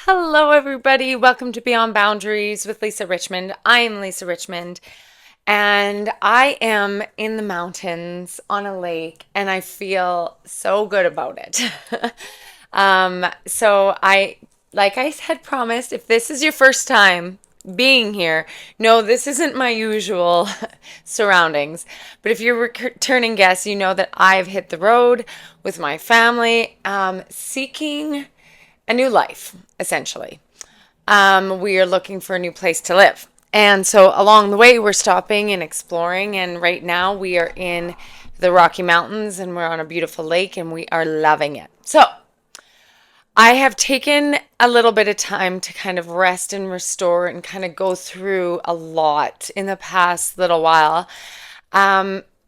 Hello, everybody. Welcome to Beyond Boundaries with Lisa Richmond. I'm Lisa Richmond, and I am in the mountains on a lake, and I feel so good about it. Like I had promised, if this is your first time being here, no, this isn't my usual surroundings. But if you're a returning guest, you know that I've hit the road with my family, seeking a new life, essentially. We are looking for a new place to live. And so along the way, we're stopping and exploring. And right now, we are in the Rocky Mountains and we're on a beautiful lake and we are loving it. So I have taken a little bit of time to kind of rest and restore and kind of go through a lot in the past little while.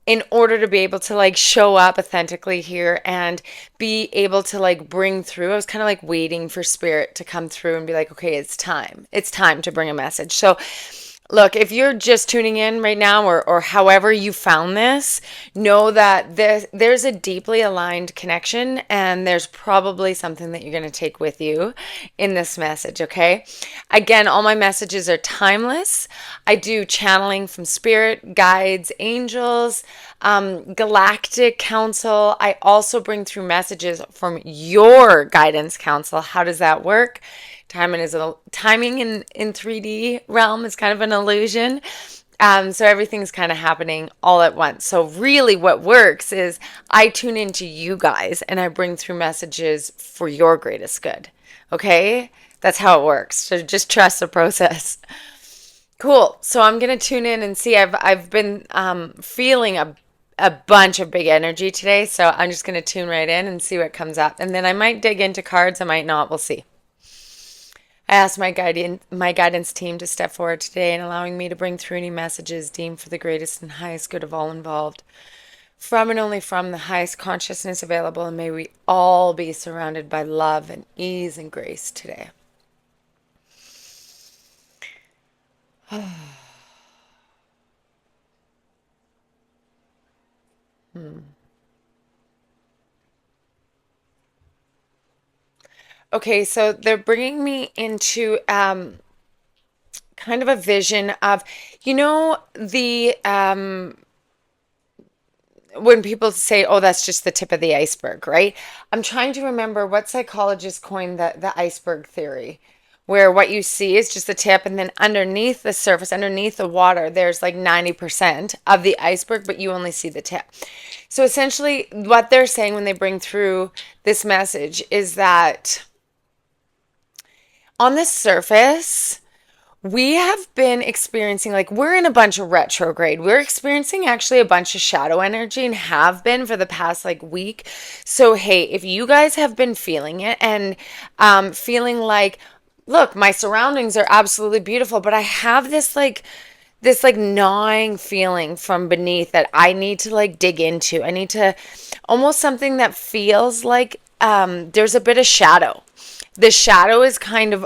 In order to be able to like show up authentically here and be able to like bring through, I was kind of like waiting for spirit to come through and be like, okay, it's time. It's time to bring a message. So look, if you're just tuning in right now or however you found this, know that there's a deeply aligned connection and there's probably something that you're going to take with you in this message, okay? Again, all my messages are timeless. I do channeling from spirit, guides, angels, galactic council. I also bring through messages from your guidance council. How does that work? Timing in 3D realm is kind of an illusion. So everything's kind of happening all at once. So really what works is I tune into you guys and I bring through messages for your greatest good. Okay? That's how it works. So just trust the process. Cool. So I'm going to tune in and see. I've been feeling a bunch of big energy today. So I'm just going to tune right in and see what comes up. And then I might dig into cards. I might not. We'll see. I asked my guidance team to step forward today in allowing me to bring through any messages deemed for the greatest and highest good of all involved. From and only from the highest consciousness available, and may we all be surrounded by love and ease and grace today. Okay, so they're bringing me into kind of a vision of, the when people say, oh, that's just the tip of the iceberg, right? I'm trying to remember what psychologist coined the iceberg theory, where what you see is just the tip, and then underneath the surface, underneath the water, there's like 90% of the iceberg, but you only see the tip. So essentially, what they're saying when they bring through this message is that on the surface, we have been experiencing, like, we're in a bunch of retrograde. We're experiencing actually a bunch of shadow energy and have been for the past like week. So, hey, if you guys have been feeling it and feeling like, look, my surroundings are absolutely beautiful, but I have this like gnawing feeling from beneath that I need to like dig into. I need to almost something that feels like there's a bit of shadow. The shadow is kind of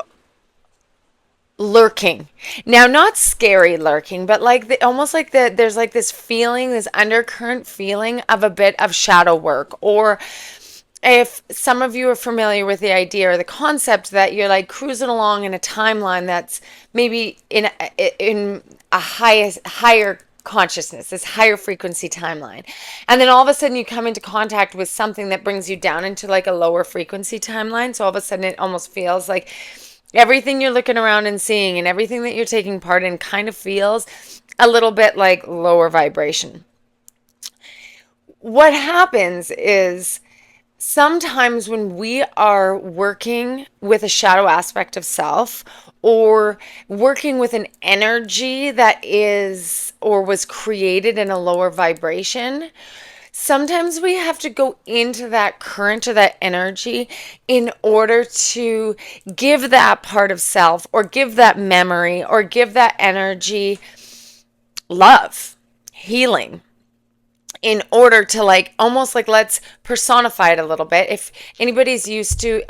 lurking. Now, not scary lurking, but like almost like there's like this feeling, this undercurrent feeling of a bit of shadow work. Or if some of you are familiar with the idea or the concept that you're like cruising along in a timeline that's maybe in a higher consciousness, this higher frequency timeline. And then all of a sudden you come into contact with something that brings you down into like a lower frequency timeline. So all of a sudden it almost feels like everything you're looking around and seeing and everything that you're taking part in kind of feels a little bit like lower vibration. What happens is sometimes when we are working with a shadow aspect of self or working with an energy that is or was created in a lower vibration, sometimes we have to go into that current or that energy in order to give that part of self or give that memory or give that energy love, healing, in order to like almost like let's personify it a little bit. If anybody's used to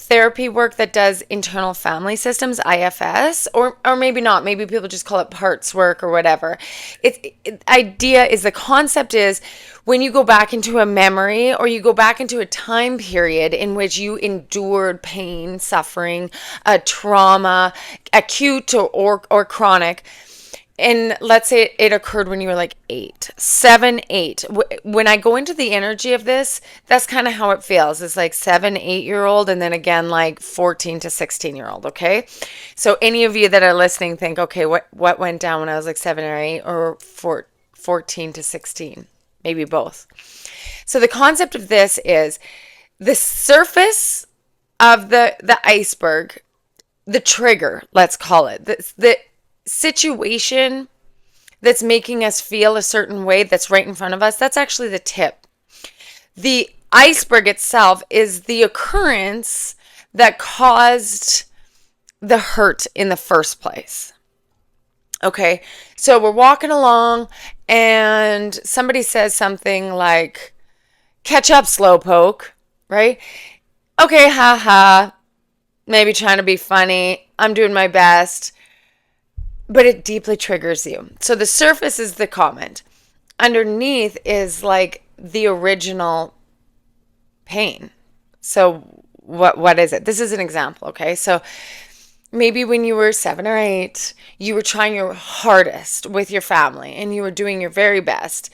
therapy work that does internal family systems, IFS, or maybe not. Maybe people just call it parts work or whatever. The concept is when you go back into a memory or you go back into a time period in which you endured pain, suffering, trauma, acute or chronic. And let's say it occurred when you were like 8, 7, 8. When I go into the energy of this, that's kind of how it feels. It's like 7, 8-year-old, and then again like 14 to 16-year-old. Okay, so any of you that are listening think, okay, what went down when I was like 7 or 8, or 14 to 16, maybe both. So the concept of this is the surface of the iceberg, the trigger, let's call it the situation that's making us feel a certain way that's right in front of us, that's actually the tip. The iceberg itself is the occurrence that caused the hurt in the first place. Okay, so we're walking along and somebody says something like, catch up, slowpoke, right? Okay, haha, maybe trying to be funny. I'm doing my best. But it deeply triggers you. So the surface is the comment. Underneath is like the original pain. So what is it? This is an example, okay? So maybe when you were 7 or 8, you were trying your hardest with your family and you were doing your very best.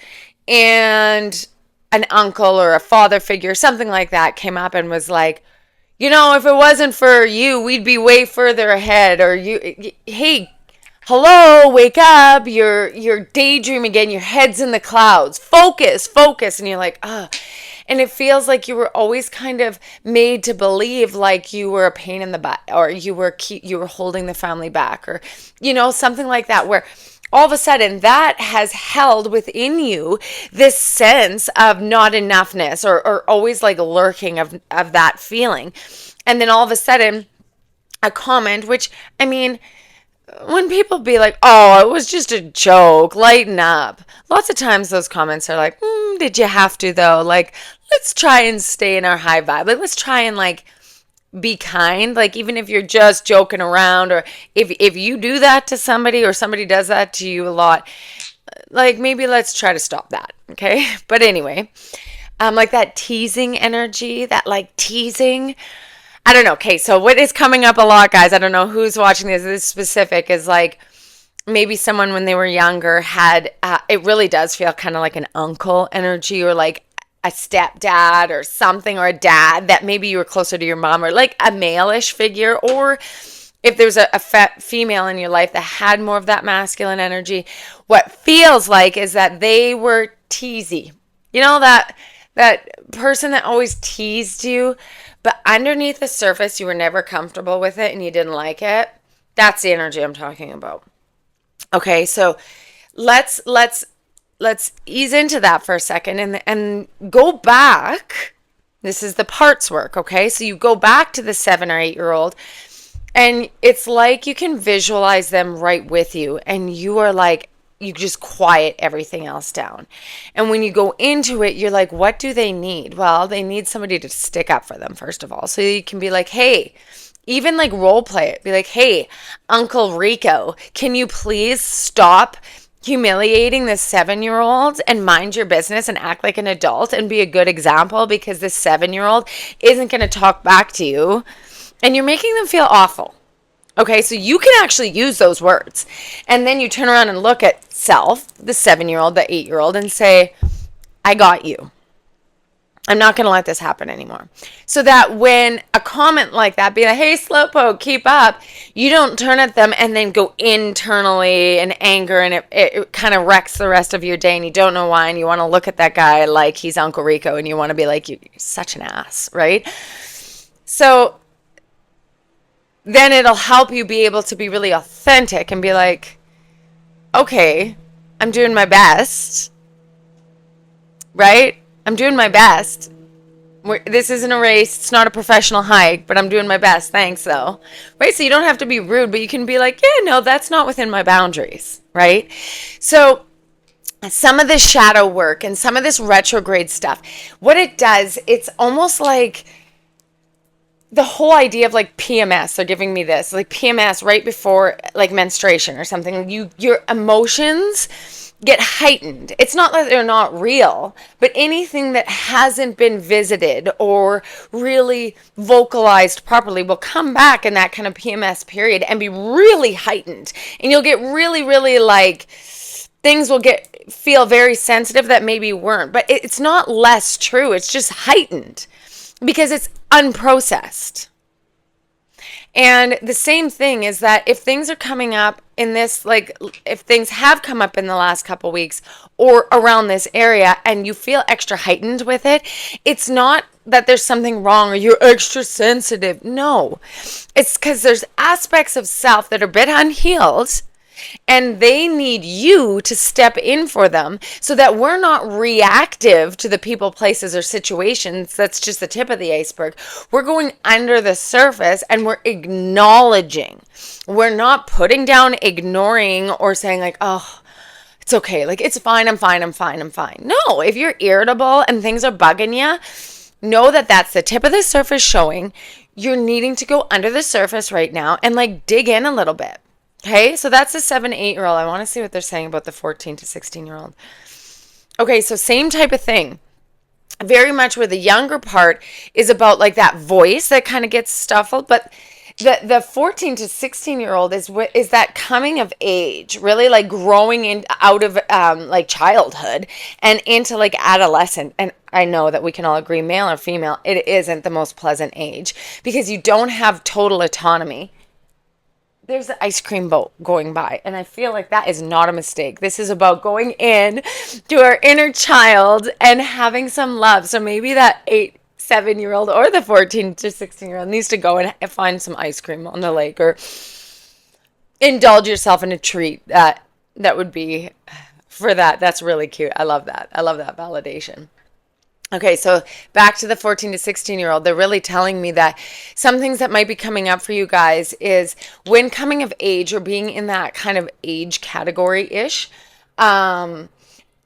And an uncle or a father figure, something like that, came up and was like, if it wasn't for you, we'd be way further ahead. Or hey, hello, wake up, you're daydreaming again, your head's in the clouds, focus, and you're like, and it feels like you were always kind of made to believe like you were a pain in the butt, or you were holding the family back, or something like that, where all of a sudden that has held within you this sense of not enoughness, or always like lurking of that feeling. And then all of a sudden a comment, which, I mean, when people be like, oh, it was just a joke, lighten up. Lots of times those comments are like, did you have to though? Like, let's try and stay in our high vibe. Like, let's try and like be kind. Like, even if you're just joking around, or if you do that to somebody or somebody does that to you a lot, like maybe let's try to stop that. Okay. But anyway, like that teasing energy, that like teasing, I don't know. Okay, so what is coming up a lot, guys, I don't know who's watching this specific, is like maybe someone when they were younger had, it really does feel kind of like an uncle energy, or like a stepdad or something, or a dad that maybe you were closer to your mom, or like a male-ish figure, or if there's a female in your life that had more of that masculine energy, what feels like is that they were teasy. That person that always teased you, but underneath the surface, you were never comfortable with it and you didn't like it. That's the energy I'm talking about. Okay, so let's ease into that for a second and go back. This is the parts work, okay? So you go back to the 7 or 8-year-old, and it's like you can visualize them right with you, and you are like, you just quiet everything else down. And when you go into it, you're like, what do they need? Well, they need somebody to stick up for them, first of all. So you can be like, hey, even like role play it. Be like, hey, Uncle Rico, can you please stop humiliating this 7-year-old and mind your business and act like an adult and be a good example, because this 7-year-old isn't going to talk back to you and you're making them feel awful. Okay, so you can actually use those words. And then you turn around and look at self, the 7-year-old, the 8-year-old, and say, I got you. I'm not going to let this happen anymore. So that when a comment like that, be like, hey, slowpoke, keep up, you don't turn at them and then go internally in anger, and it kind of wrecks the rest of your day, and you don't know why, and you want to look at that guy like he's Uncle Rico, and you want to be like, you're such an ass, right? So then it'll help you be able to be really authentic and be like, okay, I'm doing my best, right? I'm doing my best. This isn't a race. It's not a professional hike, but I'm doing my best. Thanks, though. Right? So you don't have to be rude, but you can be like, yeah, no, that's not within my boundaries, right? So some of this shadow work and some of this retrograde stuff, what it does, it's almost like the whole idea of like PMS, they're giving me this, like PMS right before like menstruation or something, your emotions get heightened. It's not that they're not real, but anything that hasn't been visited or really vocalized properly will come back in that kind of PMS period and be really heightened. And you'll get really, really like things will get feel very sensitive that maybe weren't. But it's not less true. It's just heightened because it's unprocessed. And the same thing is that if things are coming up in this, like if things have come up in the last couple weeks or around this area and you feel extra heightened with it, it's not that there's something wrong or you're extra sensitive. No, it's because there's aspects of self that are a bit unhealed and they need you to step in for them so that we're not reactive to the people, places, or situations. That's just the tip of the iceberg. We're going under the surface and we're acknowledging. We're not putting down, ignoring, or saying like, oh, it's okay. Like, it's fine. I'm fine. I'm fine. I'm fine. No, if you're irritable and things are bugging you, know that that's the tip of the surface showing. You're needing to go under the surface right now and like dig in a little bit. Okay, so that's the 7-8-year-old. I want to see what they're saying about the 14 to 16-year-old. Okay, so same type of thing. Very much where the younger part is about like that voice that kind of gets stuffled, but the 14 to 16-year-old is that coming of age, really like growing in out of like childhood and into like adolescent. And I know that we can all agree, male or female, it isn't the most pleasant age because you don't have total autonomy. There's an ice cream boat going by, and I feel like that is not a mistake. This is about going in to our inner child and having some love. So maybe that 7-year-old or the 14 to 16-year-old needs to go and find some ice cream on the lake or indulge yourself in a treat. That would be for that. That's really cute. I love that. I love that validation. Okay, so back to the 14 to 16-year-old, they're really telling me that some things that might be coming up for you guys is when coming of age or being in that kind of age category-ish,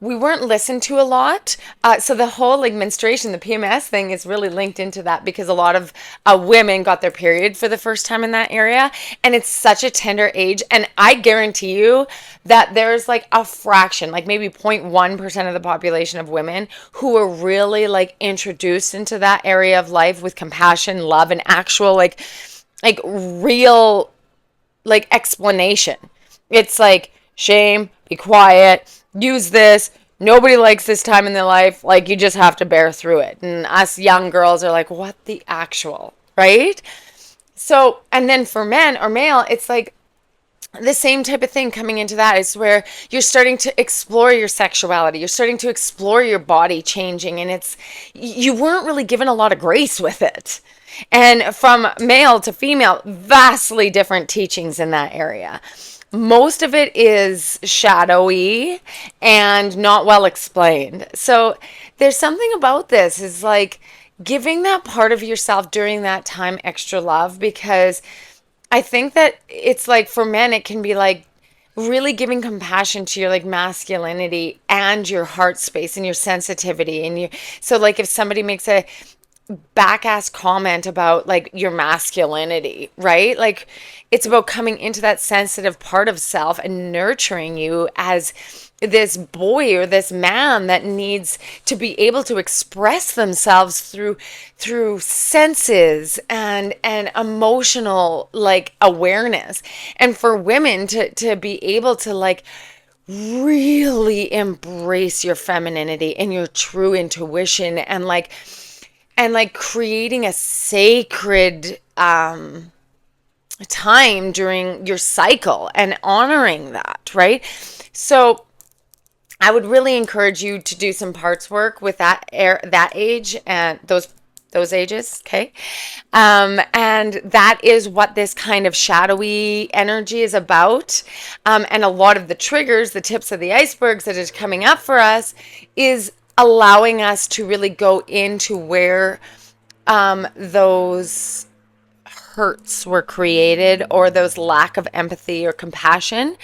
we weren't listened to a lot. So the whole like menstruation, the PMS thing is really linked into that because a lot of women got their period for the first time in that area. And it's such a tender age. And I guarantee you that there's like a fraction, like maybe 0.1% of the population of women who are really like introduced into that area of life with compassion, love, and actual like real like explanation. It's like shame, be quiet, use this. Nobody likes this time in their life. Like, you just have to bear through it. And us young girls are like, what the actual, right? So, and then for men or male, it's like the same type of thing coming into that is where you're starting to explore your sexuality. You're starting to explore your body changing. And you weren't really given a lot of grace with it. And from male to female, vastly different teachings in that area. Most of it is shadowy and not well explained. So there's something about this is like giving that part of yourself during that time extra love, because I think that it's like for men, it can be like really giving compassion to your like masculinity and your heart space and your sensitivity. And so like if somebody makes a back ass comment about like your masculinity, right? Like it's about coming into that sensitive part of self and nurturing you as this boy or this man that needs to be able to express themselves through senses and emotional like awareness. And for women to be able to like really embrace your femininity and your true intuition and like creating a sacred time during your cycle and honoring that, right? So I would really encourage you to do some parts work with that age and those ages, okay? And that is what this kind of shadowy energy is about. And a lot of the triggers, the tips of the icebergs that is coming up for us is allowing us to really go into where those hurts were created or those lack of empathy or compassion.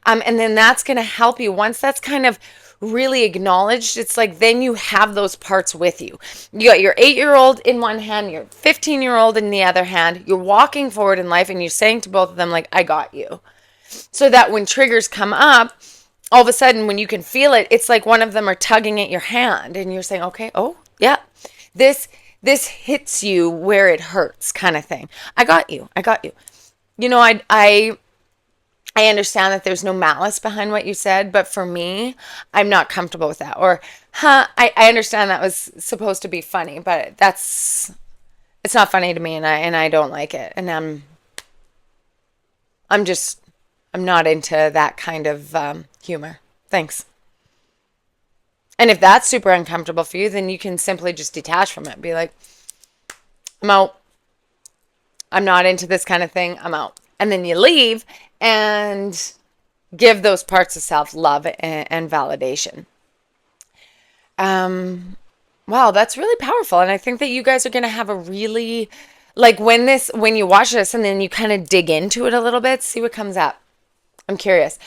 And then that's going to help you once that's kind of really acknowledged, it's like then you have those parts with you. You got your 8-year-old in one hand, your 15-year-old in the other hand. You're walking forward in life and you're saying to both of them, like, I got you. So that when triggers come up, all of a sudden when you can feel it, it's like one of them are tugging at your hand and you're saying, okay, oh, yeah, this hits you where it hurts, kind of thing. I got you. I got you. You know, I understand that there's no malice behind what you said, but for me, I'm not comfortable with that. Or, I understand that was supposed to be funny, but it's not funny to me, and I don't like it. And I'm just, I'm not into that kind of humor. Thanks. And if that's super uncomfortable for you, then you can simply just detach from it. Be like, I'm out. I'm not into this kind of thing. I'm out. And then you leave and give those parts of self love and validation. Wow, that's really powerful. And I think that you guys are going to have a really, like when you watch this and then you kind of dig into it a little bit, see what comes up. I'm curious.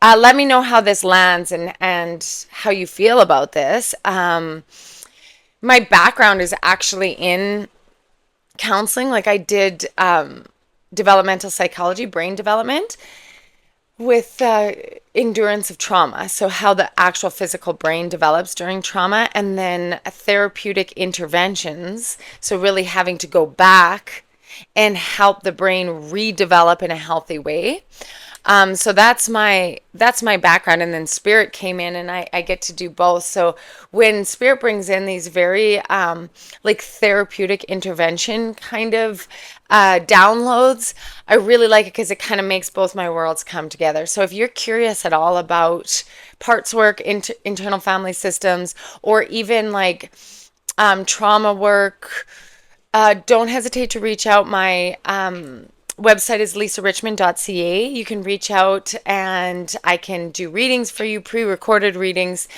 Let me know how this lands and how you feel about this. My background is actually in counseling. Like I did developmental psychology, brain development with endurance of trauma. So how the actual physical brain develops during trauma, and then therapeutic interventions. So really having to go back and help the brain redevelop in a healthy way. So that's my background, and then spirit came in, and I get to do both. So when spirit brings in these very like therapeutic intervention kind of downloads, I really like it because it kind of makes both my worlds come together. So if you're curious at all about parts work, internal family systems, or even like trauma work, don't hesitate to reach out. My website is lisarichmond.ca. You can reach out and I can do readings for you, pre-recorded readings,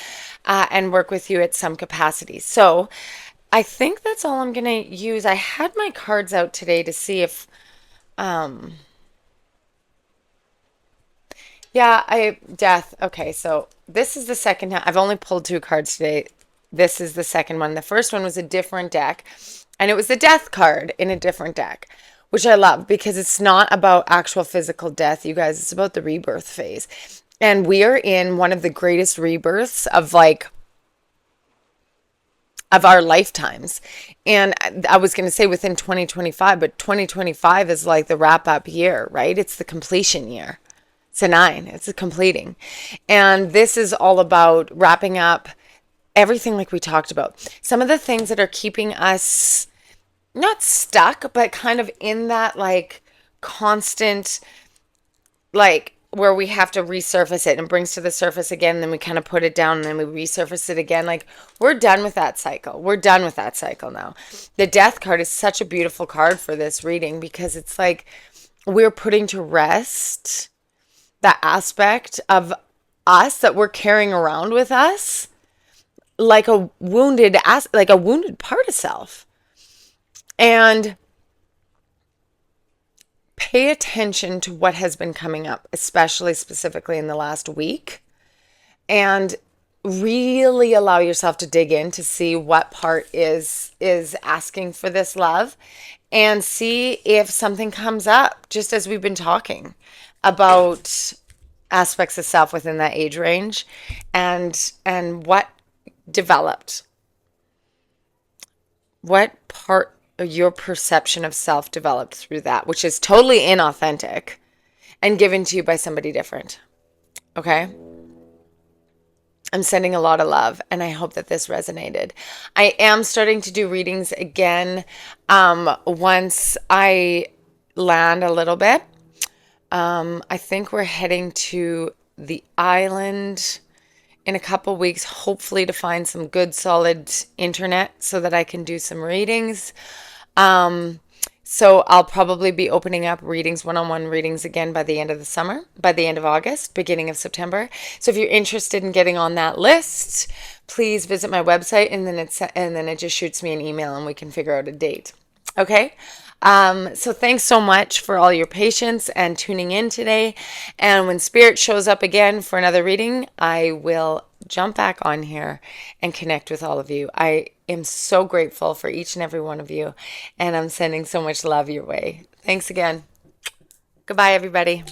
and work with you at some capacity. So I think that's all I'm going to use. I had my cards out today to see if, death. Okay, so this is the second time. I've only pulled 2 cards today. This is the second one. The first one was a different deck, and it was the death card in a different deck, which I love because it's not about actual physical death, you guys. It's about the rebirth phase. And we are in one of the greatest rebirths of our lifetimes. And I was going to say within 2025, but 2025 is like the wrap up year, right? It's the completion year. It's a 9. It's a completing. And this is all about wrapping up everything like we talked about. Some of the things that are keeping us not stuck, but kind of in that like constant, like where we have to resurface it and brings to the surface again, and then we kind of put it down and then we resurface it again. Like we're done with that cycle. We're done with that cycle now. The death card is such a beautiful card for this reading because it's like we're putting to rest that aspect of us that we're carrying around with us like a wounded part of self. And pay attention to what has been coming up, especially specifically in the last week, and really allow yourself to dig in to see what part is asking for this love, and see if something comes up, just as we've been talking about aspects of self within that age range, and what developed, what part your perception of self developed through that, which is totally inauthentic and given to you by somebody different. Okay? I'm sending a lot of love, and I hope that this resonated. I am starting to do readings again once I land a little bit. I think we're heading to the island in a couple weeks, hopefully to find some good solid internet so that I can do some readings. So I'll probably be opening up readings, one-on-one readings again by the end of the summer, by the end of August, beginning of September. So if you're interested in getting on that list, please visit my website, and then it just shoots me an email and we can figure out a date. Okay? So thanks so much for all your patience and tuning in today. And when Spirit shows up again for another reading, I will jump back on here and connect with all of you. I am so grateful for each and every one of you, and I'm sending so much love your way. Thanks again. Goodbye, everybody.